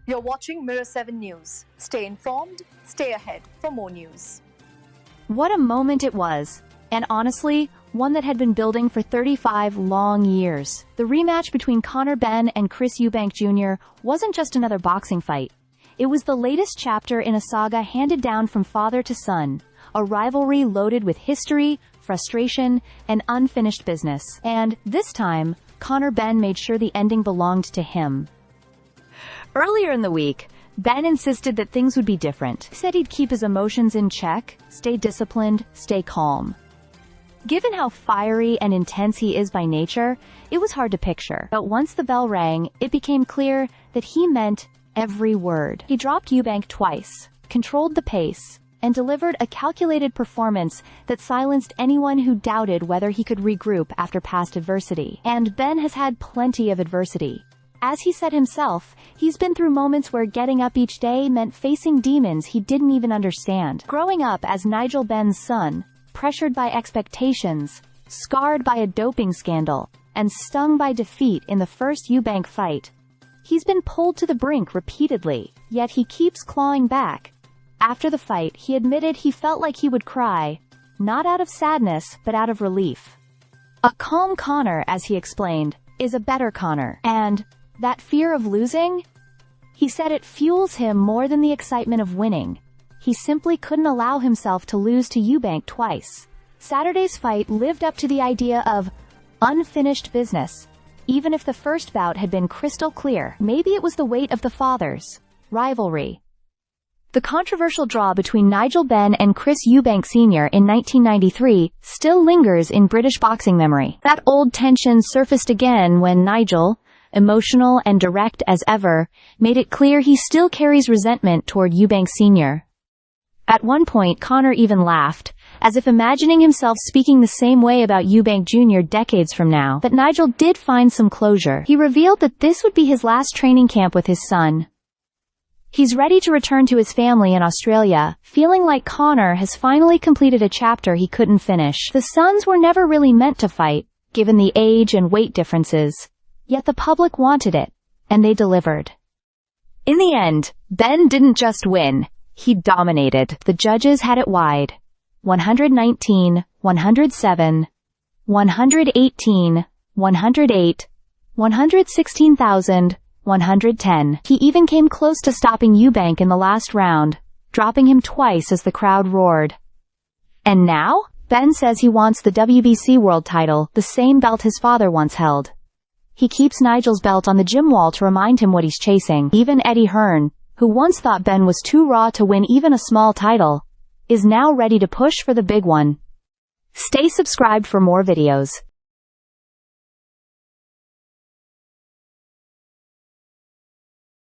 You're watching Mirror 7 News. Stay informed, stay ahead for more news. What a moment it was, and honestly, one that had been building for 35 long years. The rematch between Benn and Chris Eubank Jr. wasn't just another boxing fight. It was the latest chapter in a saga handed down from father to son, a rivalry loaded with history, frustration, and unfinished business. And, this time, Benn made sure the ending belonged to him. Earlier in the week, Benn insisted that things would be different. He said he'd keep his emotions in check, stay disciplined, stay calm. Given how fiery and intense he is by nature, it was hard to picture. But once the bell rang, it became clear that he meant every word. He dropped Eubank twice, controlled the pace, and delivered a calculated performance that silenced anyone who doubted whether he could regroup after past adversity. And Benn has had plenty of adversity. As he said himself, he's been through moments where getting up each day meant facing demons he didn't even understand. Growing up as Nigel Benn's son, pressured by expectations, scarred by a doping scandal, and stung by defeat in the first Eubank fight, he's been pulled to the brink repeatedly, yet he keeps clawing back. After the fight, he admitted he felt like he would cry, not out of sadness, but out of relief. A calm Connor, as he explained, is a better Connor. And that fear of losing? He said it fuels him more than the excitement of winning. He simply couldn't allow himself to lose to Eubank twice. Saturday's fight lived up to the idea of unfinished business. Even if the first bout had been crystal clear, maybe it was the weight of the fathers' rivalry. The controversial draw between Nigel Benn and Chris Eubank Sr. in 1993 still lingers in British boxing memory. That old tension surfaced again when Nigel, emotional and direct as ever, made it clear he still carries resentment toward Eubank Sr. At one point, Connor even laughed, as if imagining himself speaking the same way about Eubank Jr. decades from now. But Nigel did find some closure. He revealed that this would be his last training camp with his son. He's ready to return to his family in Australia, feeling like Connor has finally completed a chapter he couldn't finish. The sons were never really meant to fight, given the age and weight differences. Yet the public wanted it, and they delivered. In the end, Benn didn't just win, he dominated. The judges had it wide. 119, 107, 118, 108, 116,000, 110. He even came close to stopping Eubank in the last round, dropping him twice as the crowd roared. And now, Benn says he wants the WBC world title, the same belt his father once held. He keeps Nigel's belt on the gym wall to remind him what he's chasing. Even Eddie Hearn, who once thought Benn was too raw to win even a small title, is now ready to push for the big one. Stay subscribed for more videos.